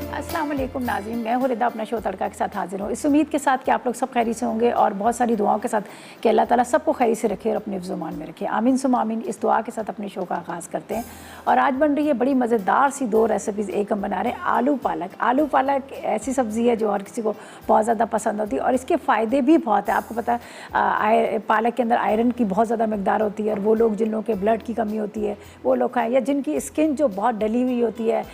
अस्सलाम वालेकुम नाज़रीन, मैं हूँ रिदा अपना शो तड़का के साथ हाजिर हूँ। इस उम्मीद के साथ कि आप लोग सब खैरी से होंगे और बहुत सारी दुआओं के साथ कि अल्लाह ताला सबको खैरी से रखे और अपने हिफ्ज़-ओ-मान में रखे। आमीन सुम आमीन। इस दुआ के साथ अपने शो का आगाज़ करते हैं और आज बन रही है बड़ी मज़ेदार सी दो रेसिपीज़। एक हम बना रहे हैं आलू पालक। आलू पालक ऐसी सब्ज़ी है जो हर किसी को बहुत ज़्यादा पसंद होती है और इसके फ़ायदे भी बहुत है। आपको पता है पालक के अंदर आयरन की बहुत ज़्यादा मकदार होती है और वो लोग जिन लोगों के ब्लड की कमी होती है वो लोग खाएँ, या जिनकी स्किन जो बहुत डली हुई होती है,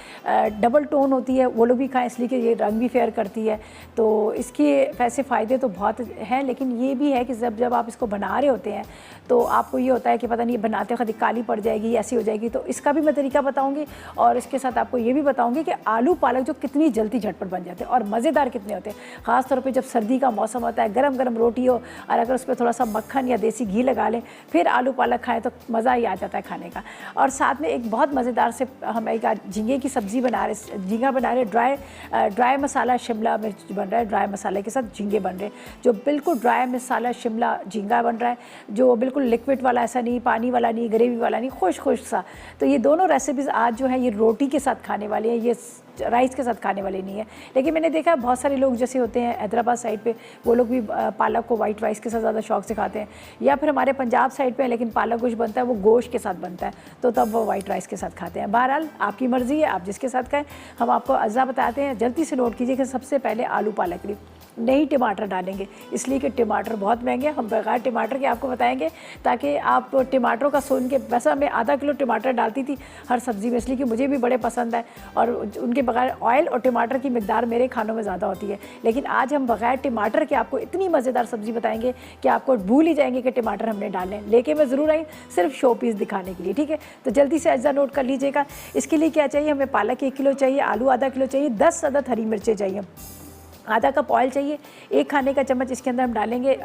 डबल टोन होती है, वो लोग भी खाएँ, इसलिए कि ये रंग भी फेयर करती है। तो इसके वैसे फ़ायदे तो बहुत हैं, लेकिन ये भी है कि जब आप इसको बना रहे होते हैं तो आपको ये होता है कि पता नहीं बनाते वक्त काली पड़ जाएगी, ऐसी हो जाएगी। तो इसका भी मैं तरीका बताऊंगी और इसके साथ आपको ये भी बताऊंगी कि आलू पालक जो कितनी जल्दी झटपट बन जाते हैं और मज़ेदार कितने होते हैं। ख़ास तौर पे जब सर्दी का मौसम होता है, गरम गरम रोटी हो और अगर उस पर थोड़ा सा मक्खन या देसी घी लगा लें, फिर आलू पालक खाएँ तो मज़ा ही आ जाता है खाने का। और साथ में एक बहुत मज़ेदार से हम एक झींगे की सब्ज़ी बना रहे, झींगा बना रहे, ड्राई मसाला शिमला मिर्च बन रहा है, ड्राई मसाले के साथ झींगे बन रहे हैं, जो बिल्कुल ड्राई मसाला शिमला झींगा बन रहा है, जो बिल्कुल लिक्विड वाला, ऐसा नहीं पानी वाला नहीं, ग्रेवी वाला नहीं, खुश सा। तो ये दोनों रेसिपीज़ आज जो है ये रोटी के साथ खाने वाली हैं, ये राइस के साथ खाने वाले नहीं है। लेकिन मैंने देखा बहुत सारे लोग जैसे होते हैं हैदराबाद साइड पे, वो लोग भी पालक को वाइट राइस के साथ ज़्यादा शौक से खाते हैं, या फिर हमारे पंजाब साइड पे लेकिन पालक गोश्त बनता है वो गोश्त के साथ बनता है, तो तब वो वाइट राइस के साथ खाते हैं। बहरहाल आपकी मर्ज़ी है, आप जिसके साथ खाएँ। हम आपको अज़ा बताते हैं, जल्दी से नोट कीजिए कि सबसे पहले आलू पालक ली नहीं टमाटर डालेंगे, इसलिए कि टमाटर बहुत महंगे हैं। हम बगैर टमाटर के आपको बताएंगे ताकि आप टमाटरों का सुन के, वैसा मैं आधा किलो टमाटर डालती थी हर सब्ज़ी में, इसलिए कि मुझे भी बड़े पसंद है और उनके बगैर ऑयल और टमाटर की मिकदार मेरे खानों में ज़्यादा होती है। लेकिन आज हम बगैर टमाटर के आपको इतनी मज़ेदार सब्ज़ी बताएंगे कि आपको भूल ही जाएंगे कि टमाटर हमने डालें। लेके मैं ज़रूर आई सिर्फ शो पीस दिखाने के लिए, ठीक है। तो जल्दी से अज्जा नोट कर लीजिएगा। इसके लिए क्या चाहिए, हमें पालक 1 किलो चाहिए, आलू आधा किलो चाहिए, 10 अदद हरी मिर्चें चाहिए, आधा कप ऑयल चाहिए, 1 खाने का चम्मच इसके अंदर हम डालेंगे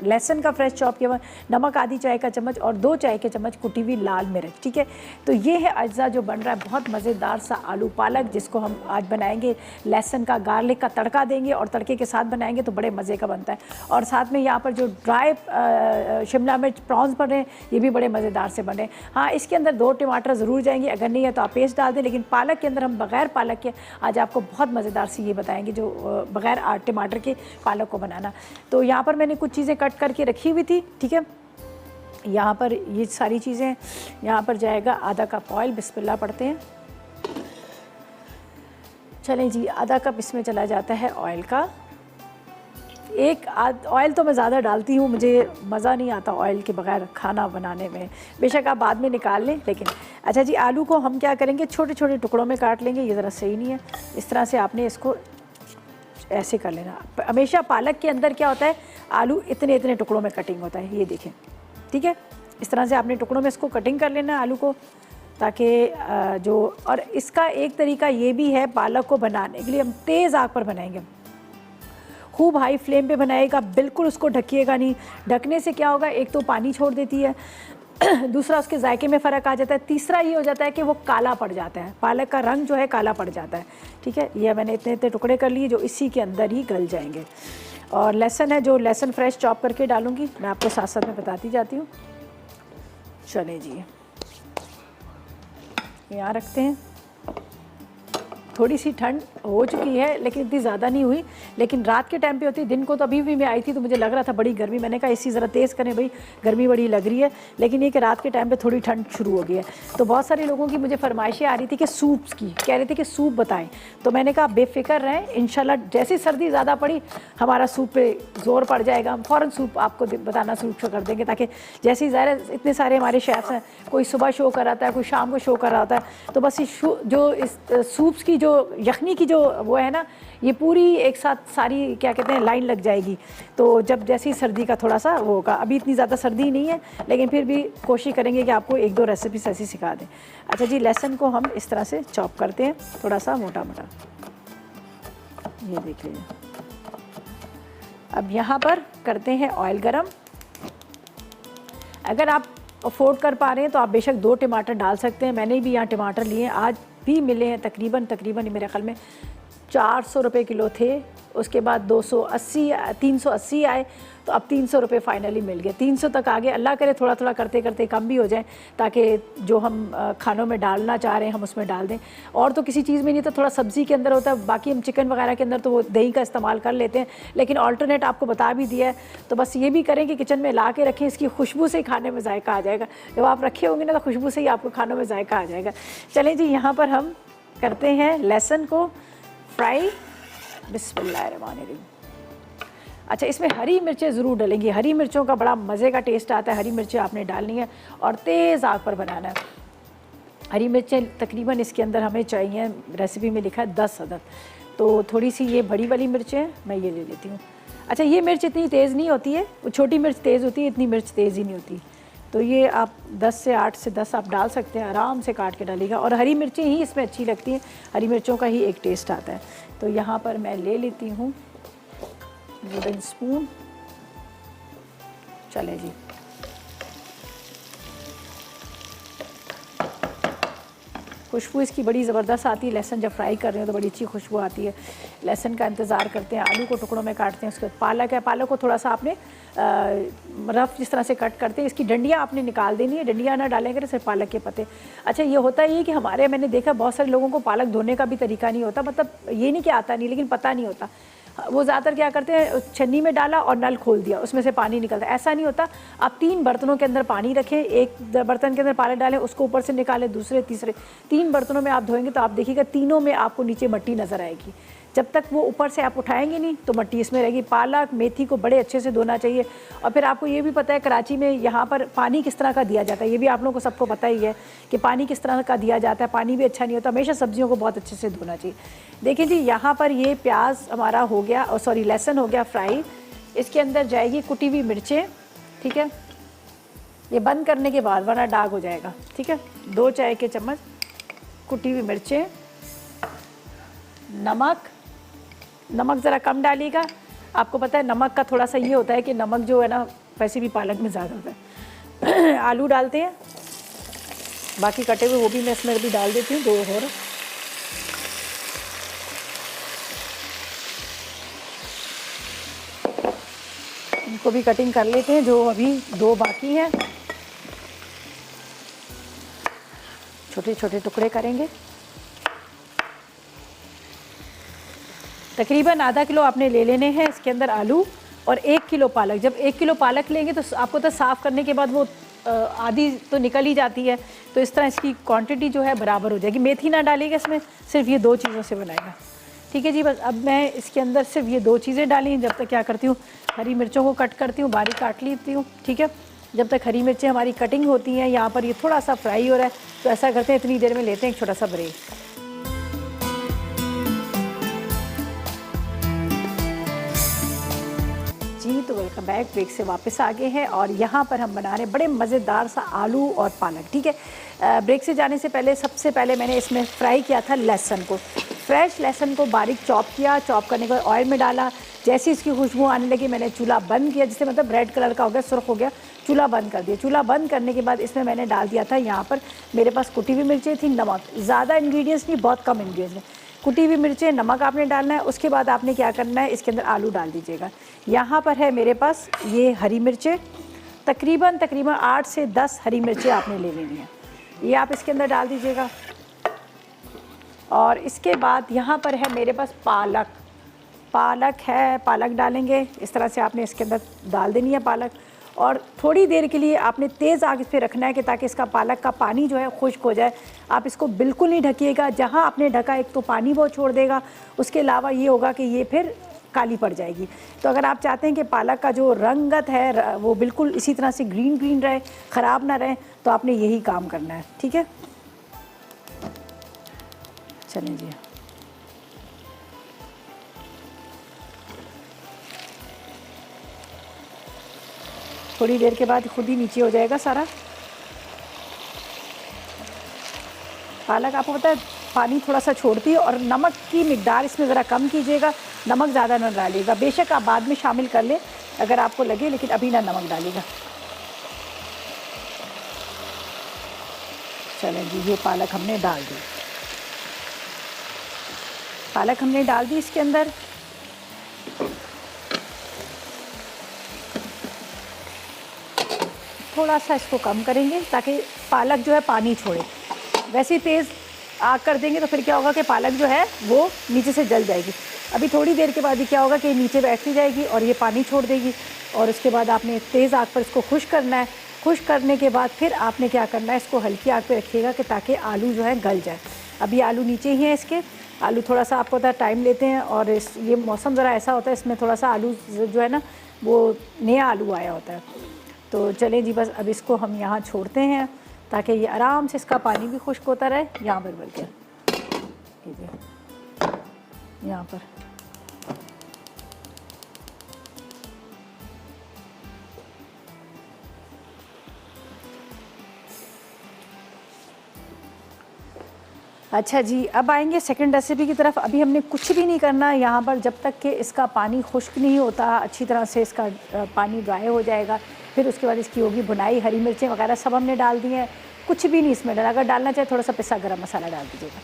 लहसुन का फ्रेश चॉप किया हुआ, नमक आधी चाय का चम्मच और 2 चाय के चम्मच कुटी हुई लाल मिर्च, ठीक है। तो ये है अज्जा जो बन रहा है बहुत मज़ेदार सा आलू पालक, जिसको हम आज बनाएंगे लहसुन का गार्लिक का तड़का देंगे और तड़के के साथ बनाएंगे तो बड़े मज़े का बनता है। और साथ में यहाँ पर जो ड्राई शिमला मिर्च प्रॉन्स बन रहे हैं ये भी बड़े मज़ेदार से बने। हाँ, इसके अंदर 2 टमाटर ज़रूर जाएंगे, अगर नहीं है तो आप पेस्ट डाल दें, लेकिन पालक के अंदर हम बग़ैर पालक के आज आपको बहुत मज़ेदार सी ये बताएँगे जो बग़ैर टमाटर के पालक को बनाना। तो यहाँ पर मैंने कुछ चीज़ें कट करके रखी हुई थी, ठीक है। यहाँ पर ये सारी चीज़ें, यहाँ पर जाएगा आधा कप ऑयल, बिस्मिल्लाह पढ़ते हैं। चलें जी, आधा कप इसमें चला जाता है ऑयल का। ऑयल तो मैं ज़्यादा डालती हूँ, मुझे मज़ा नहीं आता ऑयल के बगैर खाना बनाने में, बेशक आप बाद में निकाल लें। लेकिन अच्छा जी, आलू को हम क्या करेंगे, छोटे छोटे टुकड़ों में काट लेंगे। ये ज़रा सही नहीं है, इस तरह से आपने इसको ऐसे कर लेना। हमेशा पालक के अंदर क्या होता है, आलू इतने इतने टुकड़ों में कटिंग होता है, ये देखें, ठीक है। इस तरह से आपने टुकड़ों में इसको कटिंग कर लेना आलू को, ताकि जो, और इसका एक तरीका ये भी है पालक को बनाने के लिए, हम तेज़ आग पर बनाएंगे, खूब हाई फ्लेम पे बनाएगा, बिल्कुल उसको ढकिएगा नहीं। ढकने से क्या होगा, एक तो पानी छोड़ देती है, दूसरा उसके जायके में फ़र्क आ जाता है, तीसरा ये हो जाता है कि वो काला पड़ जाता है, पालक का रंग जो है काला पड़ जाता है, ठीक है। ये मैंने इतने इतने टुकड़े कर लिए जो इसी के अंदर ही गल जाएंगे। और लहसुन है, जो लहसुन फ्रेश चॉप करके डालूंगी, मैं आपको साथ साथ में बताती जाती हूँ। चले जी, यहाँ रखते हैं। थोड़ी सी ठंड हो चुकी है लेकिन इतनी ज़्यादा नहीं हुई, लेकिन रात के टाइम पे होती है। दिन को तो अभी भी मैं आई थी तो मुझे लग रहा था बड़ी गर्मी, मैंने कहा इसी ज़रा तेज़ करें भाई, गर्मी बड़ी लग रही है। लेकिन ये कि रात के टाइम पे थोड़ी ठंड शुरू हो गई है। तो बहुत सारे लोगों की मुझे फरमाइशें आ रही थी कि सूप्स की, कह रहे थे कि सूप बताएं, तो मैंने कहा बेफिक्र रहें, इंशाल्लाह जैसी सर्दी ज़्यादा पड़ी हमारा सूप पे ज़ोर पड़ जाएगा, हम फ़ौरन सूप आपको बताना शुरू कर देंगे, ताकि जैसे ही ज़ाहिर इतने सारे हमारे शेफ़्स हैं, कोई सुबह शो कर रहा है, कोई शाम को शो कर रहा होता है, तो बस इस सूप्स की जो यखनी की जो वो है ना, ये पूरी एक साथ सारी क्या कहते हैं लाइन लग जाएगी। तो जब जैसी सर्दी का थोड़ा सा वो होगा, अभी इतनी ज़्यादा सर्दी नहीं है लेकिन फिर भी कोशिश करेंगे कि आपको 1-2 रेसिपीज ऐसी सिखा दें। अच्छा जी, लहसुन को हम इस तरह से चॉप करते हैं, थोड़ा सा मोटा मोटा, ये देख लीजिए। अब यहाँ पर करते हैं ऑयल गरम। अगर आप अफोर्ड कर पा रहे हैं तो आप बेशक 2 टमाटर डाल सकते हैं। मैंने भी यहाँ टमाटर लिए, आज भी मिले हैं तकरीबन मेरे ख्याल में 400 रुपये किलो थे, उसके बाद 280 380 आए, तो अब 300 रुपये फाइनली मिल गए। 300 तक आ गए, अल्लाह करे थोड़ा थोड़ा करते करते कम भी हो जाए, ताकि जो हम खानों में डालना चाह रहे हैं हम उसमें डाल दें। और तो किसी चीज़ में नहीं, तो थोड़ा सब्ज़ी के अंदर होता है, बाकी हम चिकन वगैरह के अंदर तो वो दही का इस्तेमाल कर लेते हैं, लेकिन ऑल्टरनेट आपको बता भी दिया है। तो बस ये भी करें कि किचन में ला के रखें, इसकी खुशबू से ही खाने में जायका आ जाएगा। जब आप रखे होंगे ना तो खुशबू से ही आपको खानों में जायका आ जाएगा। चलें जी, यहाँ पर हम करते हैं लहसुन को फ्राई। बिस्मिल्लाहिर्रहमानिर्रहीम। अच्छा, इसमें हरी मिर्चें ज़रूर डालेंगी, हरी मिर्चों का बड़ा मज़े का टेस्ट आता है। हरी मिर्चें आपने डालनी है और तेज़ आग पर बनाना है। हरी मिर्चें तकरीबन इसके अंदर हमें चाहिए, रेसिपी में लिखा है 10 अदद, तो थोड़ी सी ये बड़ी वाली मिर्चें मैं ये ले लेती हूँ। अच्छा, ये मिर्च इतनी तेज़ नहीं होती है, वो छोटी मिर्च तेज़ होती है, इतनी मिर्च तेज़ ही नहीं होती। तो ये आप 8 से 10 आप डाल सकते हैं, आराम से काट के डालिएगा। और हरी मिर्चें ही इसमें अच्छी लगती हैं, हरी मिर्चों का ही एक टेस्ट आता है। तो यहाँ पर मैं ले लेती हूँ वुडन स्पून। चले जी, खुशबू इसकी बड़ी ज़बरदस्त आती है। लहसुन जब फ्राई कर रहे हो तो बड़ी अच्छी खुशबू आती है। लहसुन का इंतज़ार करते हैं, आलू को टुकड़ों में काटते हैं। उसके बाद पालक है, पालक को थोड़ा सा आपने रफ़ जिस तरह से कट करते हैं, इसकी डंडियाँ आपने निकाल देनी है, डंडियाँ ना डालेंगे तो सिर्फ पालक के पत्ते। अच्छा, ये होता ही है कि हमारे, मैंने देखा बहुत सारे लोगों को पालक धोने का भी तरीका नहीं होता, मतलब ये नहीं कि आता नहीं, लेकिन पता नहीं होता। वो ज़्यादातर क्या करते हैं, छन्नी में डाला और नल खोल दिया, उसमें से पानी निकलता है। ऐसा नहीं होता। आप 3 बर्तनों के अंदर पानी रखें, एक बर्तन के अंदर पालक डालें, उसको ऊपर से निकालें, दूसरे तीसरे 3 बर्तनों में आप धोएंगे तो आप देखिएगा तीनों में आपको नीचे मट्टी नज़र आएगी। जब तक वो ऊपर से आप उठाएंगे नहीं तो मट्टी इसमें रहेगी। पालक मेथी को बड़े अच्छे से धोना चाहिए। और फिर आपको ये भी पता है कराची में यहाँ पर पानी किस तरह का दिया जाता है, ये भी आप लोगों को सबको पता ही है कि पानी किस तरह का दिया जाता है। पानी भी अच्छा नहीं होता, हमेशा सब्जियों को बहुत अच्छे से धोना चाहिए। देखिए जी, यहाँ पर ये प्याज हमारा हो गया, और सॉरी लहसुन हो गया फ्राई। इसके अंदर जाएगी कुटी हुई मिर्चें, ठीक है, ये बंद करने के बाद वरना दाग हो जाएगा, ठीक है। 2 चाय के चम्मच कुटी हुई मिर्चें, नमक ज़रा कम डालिएगा। आपको पता है नमक का थोड़ा सा ये होता है कि नमक जो है ना वैसे भी पालक में ज़्यादा होता है। आलू डालते हैं, बाकी कटे हुए वो भी मैं इसमें भी डाल देती हूँ, 2 और। इनको भी कटिंग कर लेते हैं, जो अभी 2 बाकी हैं, छोटे छोटे टुकड़े करेंगे। तकरीबन आधा किलो आपने ले लेने हैं इसके अंदर आलू, और 1 किलो पालक। जब 1 किलो पालक लेंगे तो आपको तो साफ़ करने के बाद वो आधी तो निकल ही जाती है, तो इस तरह इसकी क्वांटिटी जो है बराबर हो जाएगी। मेथी ना डालिएगा इसमें, सिर्फ ये 2 चीज़ों से बनाएगा, ठीक है जी। बस अब मैं इसके अंदर सिर्फ ये 2 चीज़ें डाली। जब तक क्या करती हूँ, हरी मिर्चों को कट करती हूँ, बारीक काट लेती हूँ, ठीक है। जब तक हरी मिर्चें हमारी कटिंग होती हैं, यहाँ पर ये थोड़ा सा फ्राई हो रहा है, तो ऐसा करते हैं इतनी देर में लेते हैं एक छोटा सा ब्रेक। जी, तो वेलकम बैक, ब्रेक से वापस आ गए हैं और यहाँ पर हम बना रहे हैं बड़े मज़ेदार सा आलू और पालक, ठीक है। ब्रेक से जाने से पहले सबसे पहले मैंने इसमें फ्राई किया था लहसुन को। फ्रेश लहसुन को बारीक चॉप किया, चॉप करने के बाद ऑयल में डाला। जैसे इसकी खुशबू आने लगी मैंने चूल्हा बंद किया, जिससे मतलब रेड कलर का हो गया, सुर्ख हो गया, चूल्हा बंद कर दिया। चूल्हा बंद करने के बाद इसमें मैंने डाल दिया था, यहाँ पर मेरे पास कुटी हुई मिर्चें थी, नमक, ज़्यादा इंग्रेडिएंट्स नहीं, बहुत कम इंग्रेडिएंट्स, कुटी हुई मिर्चें, नमक आपने डालना है। उसके बाद आपने क्या करना है, इसके अंदर आलू डाल दीजिएगा। यहाँ पर है मेरे पास ये हरी मिर्चें, तकरीबन 8 से 10 हरी मिर्चें आपने ले लेनी है, ये आप इसके अंदर डाल दीजिएगा। और इसके बाद यहाँ पर है मेरे पास पालक है, पालक डालेंगे। इस तरह से आपने इसके अंदर डाल देनी है पालक, और थोड़ी देर के लिए आपने तेज़ आग इस पर रखना है कि ताकि इसका पालक का पानी जो है खुश्क हो जाए। आप इसको बिल्कुल नहीं ढकिएगा, जहाँ आपने ढका एक तो पानी वो छोड़ देगा, उसके अलावा ये होगा कि ये फिर काली पड़ जाएगी। तो अगर आप चाहते हैं कि पालक का जो रंगत है वो बिल्कुल इसी तरह से ग्रीन रहे, ख़राब ना रहे, तो आपने यही काम करना है, ठीक है। चलें जी, थोड़ी देर के बाद खुद ही नीचे हो जाएगा सारा पालक। आपको पता है पानी थोड़ा सा छोड़ती है, और नमक की मिकदार इसमें ज़रा कम कीजिएगा, नमक ज़्यादा ना डालिएगा। बेशक आप बाद में शामिल कर लें अगर आपको लगे, लेकिन अभी ना नमक डालिएगा। चलें जी, ये पालक हमने डाल दी, पालक हमने डाल दी इसके अंदर। थोड़ा सा इसको कम करेंगे ताकि पालक जो है पानी छोड़े। वैसे ही तेज़ आग कर देंगे तो फिर क्या होगा कि पालक जो है वो नीचे से जल जाएगी। अभी थोड़ी देर के बाद ही क्या होगा कि नीचे बैठती जाएगी और ये पानी छोड़ देगी, और उसके बाद आपने तेज़ आग पर इसको खुश करना है। खुश करने के बाद फिर आपने क्या करना है, इसको हल्की आग पे रखिएगा कि ताकि आलू जो है गल जाए। अभी आलू नीचे ही हैं इसके, आलू थोड़ा सा आपको पता टाइम लेते हैं, और ये मौसम ज़रा ऐसा होता है इसमें थोड़ा सा आलू जो है ना वो नया आलू आया होता है। तो चलें जी, बस अब इसको हम यहाँ छोड़ते हैं ताकि ये आराम से इसका पानी भी खुश्क होता रहे। यहाँ पर भर के यहाँ पर अच्छा जी, अब आएंगे सेकंड रेसिपी की तरफ। अभी हमने कुछ भी नहीं करना यहाँ पर जब तक कि इसका पानी खुश्क नहीं होता अच्छी तरह से, इसका पानी ड्राई हो जाएगा। फिर उसके बाद इसकी होगी भुनाई, हरी मिर्चें वगैरह सब हमने डाल दी हैं, कुछ भी नहीं इसमें डाला। अगर डालना चाहे थोड़ा सा पिसा गरम मसाला डाल दीजिएगा।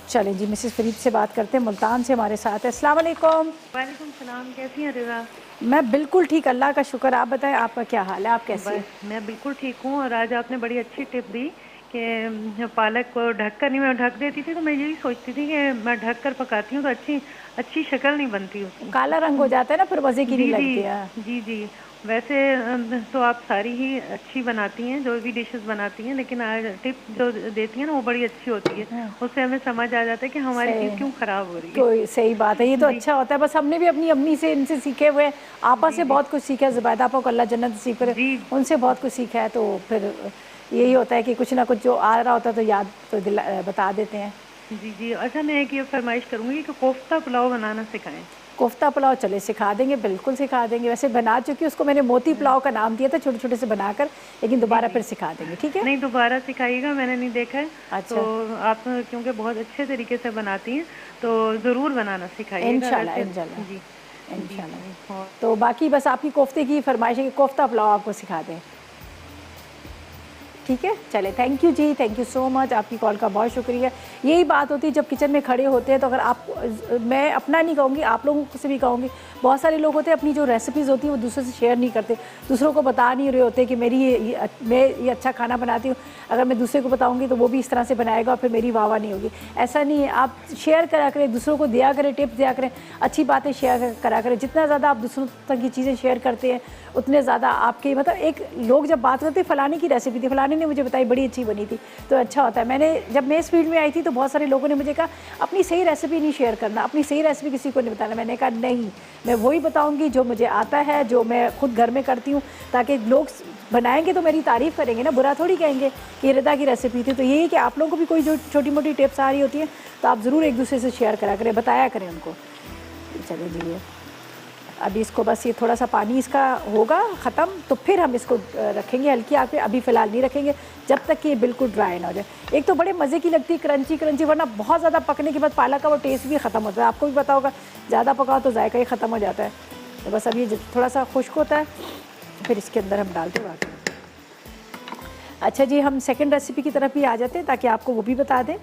चलें जी, मिसेस फरीद से बात करते हैं, मुल्तान से हमारे साथ है। अस्सलाम वालेकुम। वालेकुम सलाम, कैसी हैं रिजा? मैं बिल्कुल ठीक, अल्लाह का शुक्र। आप बताएं आपका क्या हाल है, आप कैसी हैं? मैं बिल्कुल ठीक हूँ। और आज आपने बड़ी अच्छी टिप दी कि पालक को ढक कर नहीं, मैं ढक देती थी तो मैं यही सोचती थी कि मैं ढक कर पकाती हूँ तो अच्छी शक्ल नहीं बनती उसकी, काला रंग हो जाता है ना, फिर मज़े की नहीं लगती है। जी जी। वैसे तो आप सारी ही अच्छी बनाती हैं, जो भी डिशेस बनाती हैं, लेकिन आज टिप जो देती हैं ना वो बड़ी अच्छी होती है। उससे हमें समझ आ जाता है कि हमारी चीज़ क्यों ख़राब हो रही है। कोई सही बात है, ये तो अच्छा होता है। बस हमने भी अपनी अम्मी से, इनसे सीखे हुए हैं, आपा से बहुत कुछ सीखा है। ज़ुबैदा आपा को अल्लाह जन्नत नसीब करे, उनसे बहुत कुछ सीखा है। तो फिर यही होता है कि कुछ ना कुछ जो आ रहा होता है तो याद तो बता देते हैं। जी जी। अच्छा, मैं एक ये फरमाइश करूँगी कि कोफ्ता पुलाव बनाना सिखाएं। कोफ्ता पुलाव चले सिखा देंगे, बिल्कुल सिखा देंगे। वैसे बना चुकी, उसको मैंने मोती पुलाव का नाम दिया था, छोटे छोटे से बनाकर, लेकिन दोबारा फिर सिखा देंगे, ठीक है? नहीं, दोबारा सिखाइएगा, मैंने नहीं देखा है। अच्छा। तो आप क्योंकि बहुत अच्छे तरीके से बनाती हैं तो ज़रूर बनाना सिखाइएगा। इंशाल्लाह इंशाल्लाह जी इंशाल्लाह। तो बाकी बस आपकी कोफ्ते की फरमाइश है कि कोफ्ता पुलाव आपको सिखा दें, ठीक है? चले, thank you ji, thank you so much, आपकी कॉल का बहुत शुक्रिया। यही बात होती है जब किचन में खड़े होते हैं तो अगर आप, मैं अपना नहीं कहूँगी, आप लोगों से भी कहूँगी, बहुत सारे लोग होते हैं अपनी जो रेसिपीज़ होती है वो दूसरों से शेयर नहीं करते, दूसरों को बता नहीं रहे होते कि मैं ये अच्छा खाना बनाती हूँ। अगर मैं दूसरे को बताऊँगी तो वो भी इस तरह से बनाएगा और फिर मेरी वाह नहीं होगी। ऐसा नहीं है, आप शेयर करा करें, दूसरों को दिया करें, टिप्स दिया करें, अच्छी बातें शेयर करा करें। जितना ज़्यादा आप दूसरों तक की चीज़ें शेयर करते हैं उतने ज़्यादा आपके, मतलब एक लोग जब बात करते हैं फ़लाने की रेसिपी थी, फ़लाने ने मुझे बताई बड़ी अच्छी बनी थी, तो अच्छा होता है। जब मैं इस फील्ड में आई थी तो बहुत सारे लोगों ने मुझे कहा अपनी सही रेसिपी नहीं शेयर करना, अपनी सही रेसिपी किसी को नहीं बताना। मैंने कहा नहीं, मैं वही बताऊंगी जो मुझे आता है, जो मैं खुद घर में करती हूँ, ताकि लोग बनाएंगे तो मेरी तारीफ़ करेंगे ना, बुरा थोड़ी कहेंगे कि रिदा की रेसिपी थी। तो यही कि आप लोगों को भी कोई जो छोटी मोटी टिप्स आ रही होती हैं तो आप ज़रूर एक दूसरे से शेयर करा करें, बताया करें उनको। चलिए जी, अभी इसको बस ये थोड़ा सा पानी इसका होगा ख़त्म तो फिर हम इसको रखेंगे हल्की आग पे। अभी फ़िलहाल नहीं रखेंगे जब तक कि ये बिल्कुल ड्राई ना हो जाए। एक तो बड़े मज़े की लगती है क्रंची क्रंची, वरना बहुत ज़्यादा पकने के बाद पालक का वो टेस्ट भी ख़त्म होता है। आपको भी पता होगा, ज़्यादा पकाओ तो जायका ही ख़त्म हो जाता है। तो बस अब ये थोड़ा सा खुश्क होता है फिर इसके अंदर हम डालते बाकी। अच्छा जी, हम सेकंड रेसिपी की तरफ भी आ जाते हैं ताकि आपको वो भी बता दें।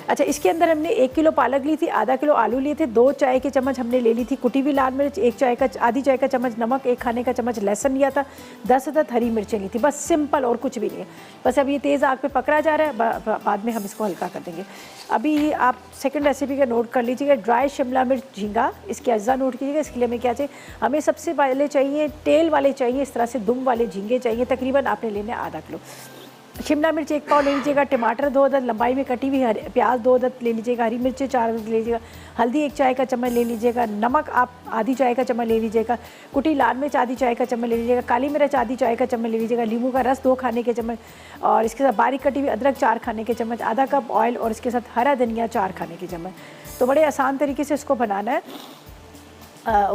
अच्छा, इसके अंदर हमने 1 किलो पालक ली थी, आधा किलो आलू लिए थे, 2 चाय के चम्मच हमने ले ली थी कुटी हुई लाल मिर्च, आधी चाय का चम्मच नमक, 1 खाने का चम्मच लहसुन लिया था, 10 अदद हरी मिर्चें ली थी। बस सिंपल, और कुछ भी नहीं है। बस अब ये तेज़ आग पे पकड़ा जा रहा है, बाद में हम इसको हल्का कर देंगे। अभी आप सेकंड रेसिपी का नोट कर लीजिएगा, ड्राई शिमला मिर्च झींगा, इसके अज्जा नोट कीजिएगा। इसके लिए हमें क्या चाहिए, हमें सबसे पहले चाहिए टेल वाले चाहिए, इस तरह से दुम वाले झींगे चाहिए। तकरीबन आपने लेने आधा किलो। शिमला मिर्च 1 पाव ले लीजिएगा, टमाटर 2 अदद लंबाई में कटी हुई, प्याज 2 अदद ले लीजिएगा, हरी मिर्ची 4 अदद ले लीजिएगा, हल्दी 1 चाय का चम्मच ले लीजिएगा, नमक आप आधी चाय का चम्मच ले लीजिएगा, कुटी लाल मिर्च आधी चाय का चम्मच ले लीजिएगा, काली मिर्च आधी चाय का चम्मच ले लीजिएगा, नींबू का रस 2 खाने के चम्मच, और इसके साथ बारीक कटी हुई अदरक 4 खाने के चम्मच, आधा कप ऑयल, और इसके साथ हरा धनिया 4 खाने के चम्मच। तो बड़े आसान तरीके से इसको बनाना है।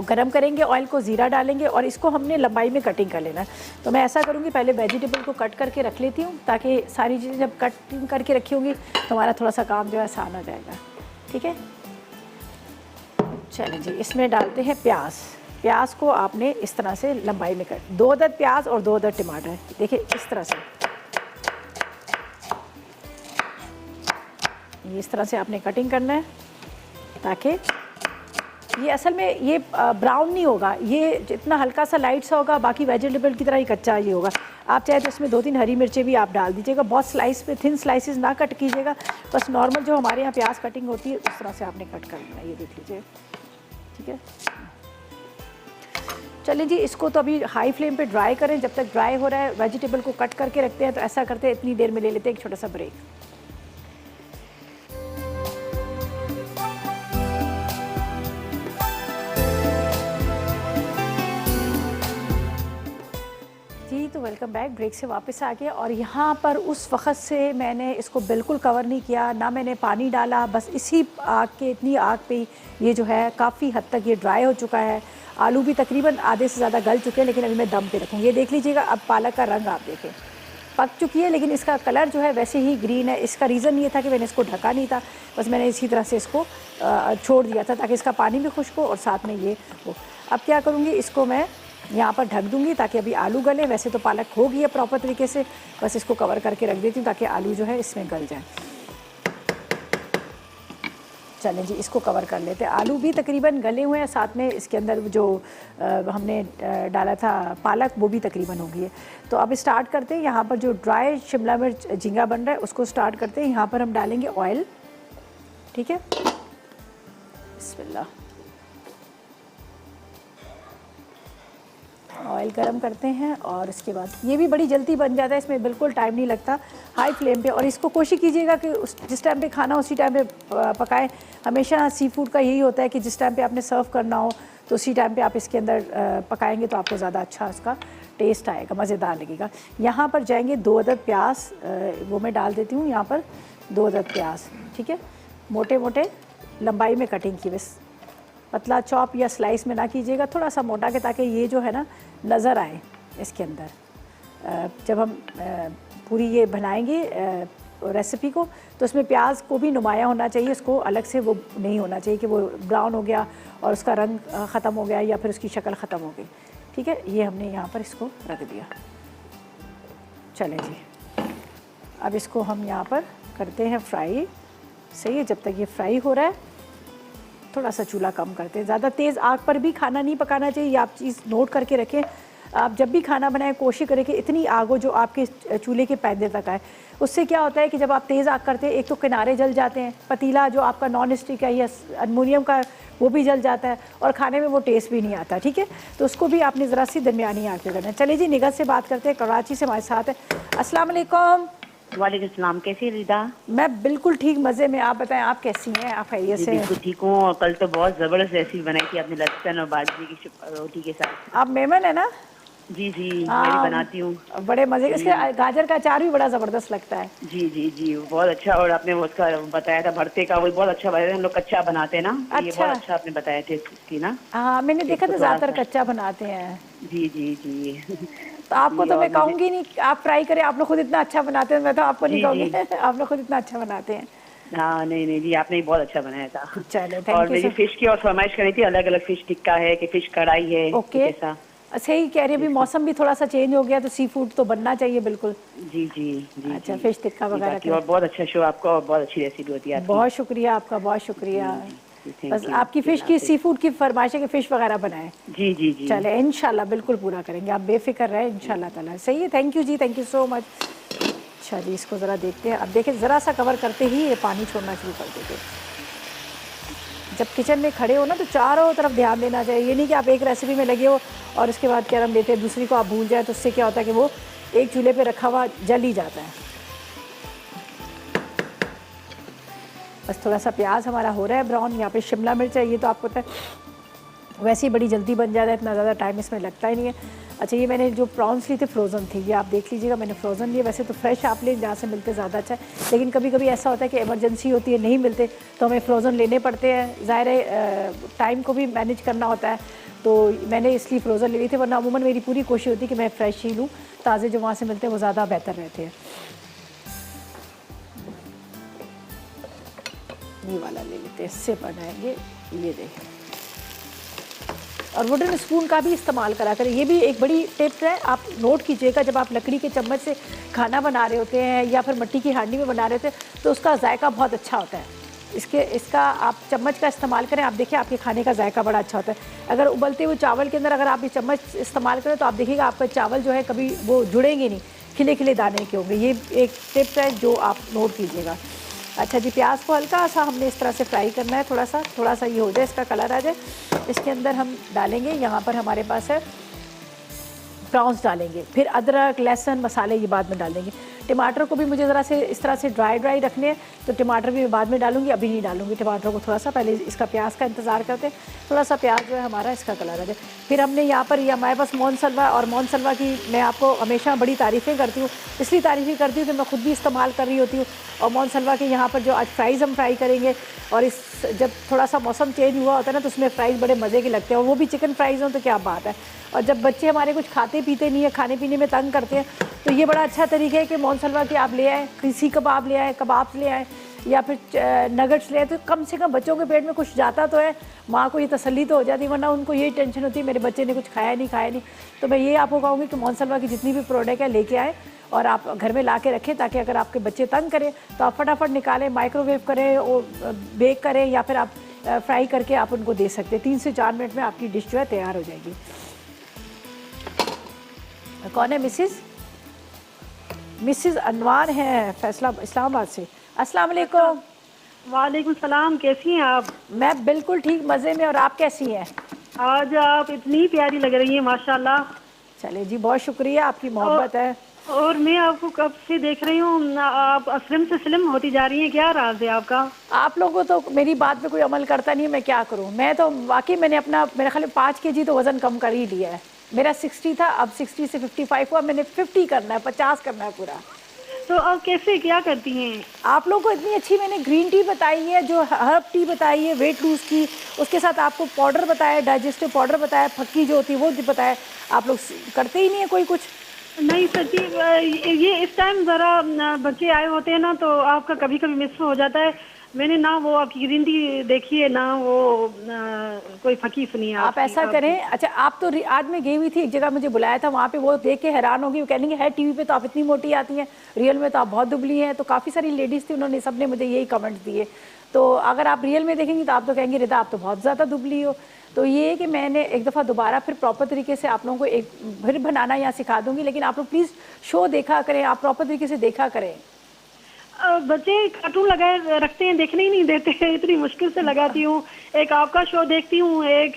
गरम करेंगे ऑयल को, ज़ीरा डालेंगे और इसको हमने लंबाई में कटिंग कर लेना है। तो मैं ऐसा करूँगी, पहले वेजिटेबल को कट करके रख लेती हूँ ताकि सारी चीज़ें जब कटिंग करके रखी होंगी तो हमारा थोड़ा सा काम जो है आसान हो जाएगा। ठीक है, चलें जी, इसमें डालते हैं प्याज। प्याज को आपने इस तरह से लंबाई में कट, 2 अदद प्याज और 2 अदद टमाटर, देखिए इस तरह से, इस तरह से आपने कटिंग करना है ताकि ये असल में ये ब्राउन नहीं होगा, ये जितना हल्का सा लाइट सा होगा, बाकी वेजिटेबल की तरह ही कच्चा ये होगा। आप चाहे तो इसमें 2-3 हरी मिर्चें भी आप डाल दीजिएगा, बहुत स्लाइस में थिन स्लाइसेस ना कट कीजिएगा, बस नॉर्मल जो हमारे यहाँ प्याज कटिंग होती है उस तरह से आपने कट कर लेना। ये देख लीजिए, ठीक है। चलिए जी, इसको तो अभी हाई फ्लेम पे ड्राई करें। जब तक ड्राई हो रहा है वेजिटेबल को कट करके रखते हैं, तो ऐसा करते हैं इतनी देर में ले लेते हैं एक छोटा सा ब्रेक। जी तो वेलकम बैक, ब्रेक से वापस आ गए और यहाँ पर उस वक्त से मैंने इसको बिल्कुल कवर नहीं किया, ना मैंने पानी डाला, बस इसी आग के इतनी आग पे ये जो है काफ़ी हद तक ये ड्राई हो चुका है। आलू भी तकरीबन आधे से ज़्यादा गल चुके हैं, लेकिन अभी मैं दम पे रखूँगी। ये देख लीजिएगा, अब पालक का रंग आप देखें पक चुकी है, लेकिन इसका कलर जो है वैसे ही ग्रीन है। इसका रीज़न ये था कि मैंने इसको ढका नहीं था, बस मैंने इसी तरह से इसको छोड़ दिया था ताकि इसका पानी भी खुश्क हो और साथ में ये हो। अब क्या करूँगी, इसको मैं यहाँ पर ढक दूँगी ताकि अभी आलू गले। वैसे तो पालक हो गई है प्रॉपर तरीके से, बस इसको कवर करके रख देती हूँ ताकि आलू जो है इसमें गल जाए। चलें जी, इसको कवर कर लेते हैं। आलू भी तकरीबन गले हुए हैं, साथ में इसके अंदर जो हमने डाला था पालक वो भी तकरीबन हो गई है। तो अब स्टार्ट करते हैं। यहाँ पर जो ड्राई शिमला मिर्च झींगा बन रहा है उसको स्टार्ट करते हैं। यहाँ पर हम डालेंगे ऑयल, ठीक है, बिस्मिल्लाह। ऑयल गरम करते हैं और इसके बाद ये भी बड़ी जल्दी बन जाता है, इसमें बिल्कुल टाइम नहीं लगता। हाई फ्लेम पे, और इसको कोशिश कीजिएगा कि जिस टाइम पे खाना उसी टाइम पे पकाएं। हमेशा सी फूड का यही होता है कि जिस टाइम पे आपने सर्व करना हो तो उसी टाइम पे आप इसके अंदर पकाएंगे तो आपको ज़्यादा अच्छा इसका टेस्ट आएगा, मज़ेदार लगेगा। यहाँ पर जाएंगे 2 अदद प्याज, वो मैं डाल देती हूँ यहाँ पर 2 अदद प्याज, ठीक है, मोटे मोटे लंबाई में कटिंग की, बस पतला चॉप या स्लाइस में ना कीजिएगा, थोड़ा सा मोटा के, ताकि ये जो है ना नज़र आए इसके अंदर। जब हम पूरी ये बनाएंगे रेसिपी को तो उसमें प्याज को भी नुमाया होना चाहिए, उसको अलग से वो नहीं होना चाहिए कि वो ब्राउन हो गया और उसका रंग ख़त्म हो गया या फिर उसकी शक्ल ख़त्म हो गई, ठीक है। ये हमने यहाँ पर इसको रख दिया। चलें जी, अब इसको हम यहाँ पर करते हैं फ्राई। सही है, जब तक ये फ्राई हो रहा है थोड़ा सा चूल्हा कम करते हैं। ज़्यादा तेज़ आग पर भी खाना नहीं पकाना चाहिए, ये आप चीज़ नोट करके रखें। आप जब भी खाना बनाएं कोशिश करें कि इतनी आग हो जो आपके चूल्हे के पैदे तक आए। उससे क्या होता है कि जब आप तेज़ आग करते हैं, एक तो किनारे जल जाते हैं, पतीला जो आपका नॉन स्टिक है या एलुमिनियम का वो भी जल जाता है और खाने में वो टेस्ट भी नहीं आता, ठीक है। तो उसको भी आपने ज़रा सी दरमियानी आग पे करना है। चलिए जी, निगत से बात करते हैं, कराची से हमारे साथ है। अस्सलाम वालेकुम। वालेकुम सलाम, कैसी रिदा? मैं बिल्कुल ठीक, मज़े में। आप बताएं, आप कैसी हैं? आप खैरियत से? बिल्कुल ठीक हूँ। और कल तो बहुत ज़बरदस्त रेसिपी बनाई थी आपने लहसुन और बाजरे की रोटी के साथ। आप मेमन है ना? जी जी, मैं भी बनाती हूँ। बड़े मज़े। इसके गाजर का अचार भी बड़ा ज़बरदस्त लगता है। जी जी जी, बहुत अच्छा। और आपने उसका बताया था भरते का, वो बहुत अच्छा बताया। हम लोग कच्चा बनाते हैं ना, ये बहुत अच्छा आपने बताया थे इसकी ना। हाँ, मैंने देखा था ज़्यादातर कच्चा बनाते हैं। जी जी जी। तो आपको तो मैं कहूँगी नहीं आप फ्राई करें, आप लोग खुद इतना अच्छा बनाते हैं, मैं तो आपको नहीं कहूँगी। आप लोग खुद इतना अच्छा बनाते हैं। हाँ नहीं नहीं जी, आपने बहुत अच्छा बनाया था। चलो, और मेरी फिश की और फरमाइश करी थी, अलग अलग फिश टिक्का है कि फिश कढ़ाई है। ओके, सही कह रही है। अभी मौसम भी थोड़ा सा चेंज हो गया तो सी फूड तो बनना चाहिए बिल्कुल। जी जी जी। अच्छा, फिश टिक्का वगैरह। और बहुत अच्छा शो आपका और बहुत अच्छी रेसिपी होती है। बहुत शुक्रिया आपका, बहुत शुक्रिया। बस आपकी फ़िश की सी फूड की फरमाइश है कि फ़िश वगैरह बनाएं। जी जी जी। चले, इंशाल्लाह बिल्कुल पूरा करेंगे, आप बेफिक्र रहें इंशाल्लाह ताला। सही है, thank you ji, thank you so much. अच्छा जी, इसको ज़रा देखते हैं। अब देखें, ज़रा सा कवर करते ही ये पानी छोड़ना शुरू कर देते। जब किचन में खड़े हो ना तो चारों तरफ ध्यान देना चाहिए। ये नहीं कि आप एक रेसिपी में लगे हो और उसके बाद क्या नाम लेते हैं दूसरी को आप भूल जाए, तो उससे क्या होता है कि वो एक चूल्हे पे रखा हुआ जल ही जाता है। बस थोड़ा सा प्याज हमारा हो रहा है ब्राउन। यहाँ पे शिमला मिर्च है, ये तो आपको पता है वैसे ही बड़ी जल्दी बन जाता है, इतना ज़्यादा टाइम इसमें लगता ही नहीं है। अच्छा, ये मैंने जो प्रॉन्स लिए थे फ्रोज़न थी, ये आप देख लीजिएगा, मैंने फ्रोज़न लिए। वैसे तो फ्रेश आप लें, जहाँ से मिलते ज़्यादा अच्छा है, लेकिन कभी कभी ऐसा होता है कि इमरजेंसी होती है, नहीं मिलते तो हमें फ्रोज़न लेने पड़ते हैं। ज़ाहिर है टाइम को भी मैनेज करना होता है, तो मैंने इसलिए फ्रोज़न ले ली थी। वरना अमूमन मेरी पूरी कोशिश होती है कि मैं फ़्रेश ही लूँ, ताज़े जो वहाँ से मिलते हैं वो ज़्यादा बेहतर रहते हैं। ये वाला ले लेते हैं, इससे बनाएंगे। ये देखें, और वुडन स्पून का भी इस्तेमाल करा करें, ये भी एक बड़ी टिप है, आप नोट कीजिएगा। जब आप लकड़ी के चम्मच से खाना बना रहे होते हैं या फिर मिट्टी की हांडी में बना रहे होते हैं तो उसका जायका बहुत अच्छा होता है। इसका आप चम्मच का इस्तेमाल करें, आप देखिए आपके खाने का जायका बड़ा अच्छा होता है। अगर उबलते हुए चावल के अंदर अगर आप ये चम्मच इस्तेमाल करें तो आप देखिएगा आपका चावल जो है कभी वो जुड़ेंगे नहीं, खिले खिले दाने के होंगे। ये एक टिप है जो आप नोट कीजिएगा। अच्छा जी, प्याज को हल्का सा हमने इस तरह से फ्राई करना है, थोड़ा सा ये हो जाए, इसका कलर आ जाए। इसके अंदर हम डालेंगे, यहाँ पर हमारे पास है प्रॉन्स डालेंगे, फिर अदरक लहसुन मसाले ये बाद में डालेंगे। टमाटर को भी मुझे ज़रा से इस तरह से ड्राई रखने हैं, तो टमाटर भी मैं बाद में डालूंगी, अभी नहीं डालूंगी टमाटर को। थोड़ा सा पहले इसका प्याज का इंतज़ार करते हैं, थोड़ा सा प्याज जो है हमारा इसका कलर आ जाए। फिर हमने यहाँ पर ये हमारे पास मोहन सलवा, और मोहन सलवा की मैं आपको हमेशा बड़ी तारीफ़ें करती हूँ, इसलिए तारीफ़ें करती हूँ कि मैं खुद भी इस्तेमाल कर रही होती हूँ। और मोहन सलवा के यहाँ पर जो आज फ्राइज़ हम फ्राई करेंगे, और इस जब थोड़ा सा मौसम चेंज हुआ होता है ना तो उसमें फ्राइज़ बड़े मज़े के लगते हैं, और वो भी चिकन फ्राइज़ हों तो क्या बात है। और जब बच्चे हमारे कुछ खाते पीते नहीं है, खाने पीने में तंग करते हैं, तो ये बड़ा अच्छा तरीका है कि मोहन सलवा की आप ले आए, सीख कबाब ले आए, कबाब ले आए, या फिर नगट्स ले आए, तो कम से कम बच्चों के पेट में कुछ जाता तो है, माँ को ये तसल्ली तो हो जाती, वरना उनको यही टेंशन होती है मेरे बच्चे ने कुछ खाया नहीं। तो मैं ये आपको कहूँगी कि मोहन सलवा की जितनी भी प्रोडक्ट है लेके आए और आप घर में ला के रखें, ताकि अगर आपके बच्चे तंग करें तो आप फटाफट निकालें, माइक्रोवेव करें और बेक करें, या फिर आप फ्राई करके आप उनको दे सकते हैं। 3 से 4 मिनट में आपकी डिश जो है तैयार हो जाएगी। कौन है? मिसिज अनवार हैं फैसला इस्लामाबाद से। अस्सलाम वालेकुम। वालेकुम सलाम, कैसी हैं आप? मैं बिल्कुल ठीक, मज़े में। और आप कैसी हैं? आज आप इतनी प्यारी लग रही हैं माशाल्लाह। चले जी, बहुत शुक्रिया, आपकी मोहब्बत है। और मैं आपको कब से देख रही हूँ, आप स्लिम से स्लिम होती जा रही हैं, क्या राज है आपका? आप लोगों तो मेरी बात पे कोई अमल करता नहीं है, मैं क्या करूँ। मैं तो वाकई मैंने अपना मेरे ख्याल 5 kg तो वज़न कम कर ही लिया है। मेरा 60 था, अब 60 से 55 हुआ, मैंने 50 करना है, 50 करना है पूरा। तो आप कैसे क्या करती हैं? आप लोगों को इतनी अच्छी मैंने ग्रीन टी बताई है, जो हर्ब टी बताई है वेट लूज की, उसके साथ आपको पाउडर बताया, डाइजेस्टिव पाउडर बताया, फक्की जो होती है वो बताया। आप लोग करते ही नहीं है कोई कुछ? नहीं सच्ची, ये इस टाइम ज़रा बच्चे आए होते हैं ना, तो आपका कभी कभी मिस हो जाता है। मैंने ना वो आपकी ग्रीन टी देखी है, ना वो कोई फकी सुनी है। आप ऐसा करें, अच्छा आप तो आज मैं गई हुई थी एक जगह, मुझे बुलाया था, वहाँ पे वो देख के हैरान होगी, वो कहेंगे है टीवी पे तो आप इतनी मोटी आती हैं, रियल में तो आप बहुत दुबली हैं। तो काफ़ी सारी लेडीज़ थी, उन्होंने सबने मुझे यही कमेंट दिए। तो अगर आप रियल में देखेंगी तो आप तो कहेंगे रिदा आप तो बहुत ज़्यादा दुबली हो। तो ये है कि मैंने एक दफ़ा दोबारा फिर प्रॉपर तरीके से आप लोगों को एक फिर बनाना यहाँ सिखा दूँगी, लेकिन आप लोग प्लीज़ शो देखा करें, आप प्रॉपर तरीके से देखा करें। बच्चे कार्टून लगाए रखते हैं, देखने ही नहीं देते हैं, इतनी मुश्किल से लगाती हूँ। एक आपका शो देखती हूँ, एक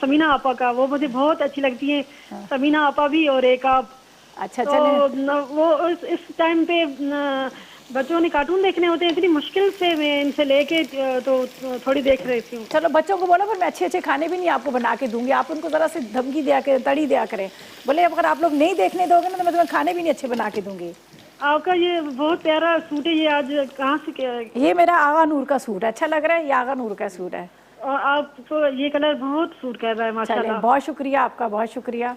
समीना आपा का, वो मुझे बहुत अच्छी लगती है। समीना आपा भी और एक आप। अच्छा तो चलें, वो इस टाइम पे बच्चों ने कार्टून देखने होते हैं, इतनी मुश्किल से मैं इनसे लेके तो थोड़ी देख रही थी। चलो बच्चों को बोलो, पर मैं अच्छे खाने भी नहीं आपको बना के दूंगी, आप उनको ज़रा से धमकी दिया करें, तड़ी दिया करें। बोले अगर आप लोग नहीं देखने दोगे ना तो मैं तुम्हें खाने भी नहीं अच्छे बना के दूंगी। आपका ये बहुत प्यारा सूट है, ये आज कहाँ से क्या? ये मेरा आगा नूर का सूट है, अच्छा लग रहा है, ये आगा नूर का सूट है। और आपको ये कलर बहुत सूट कर रहा है माशाल्लाह। बहुत शुक्रिया आपका, बहुत शुक्रिया।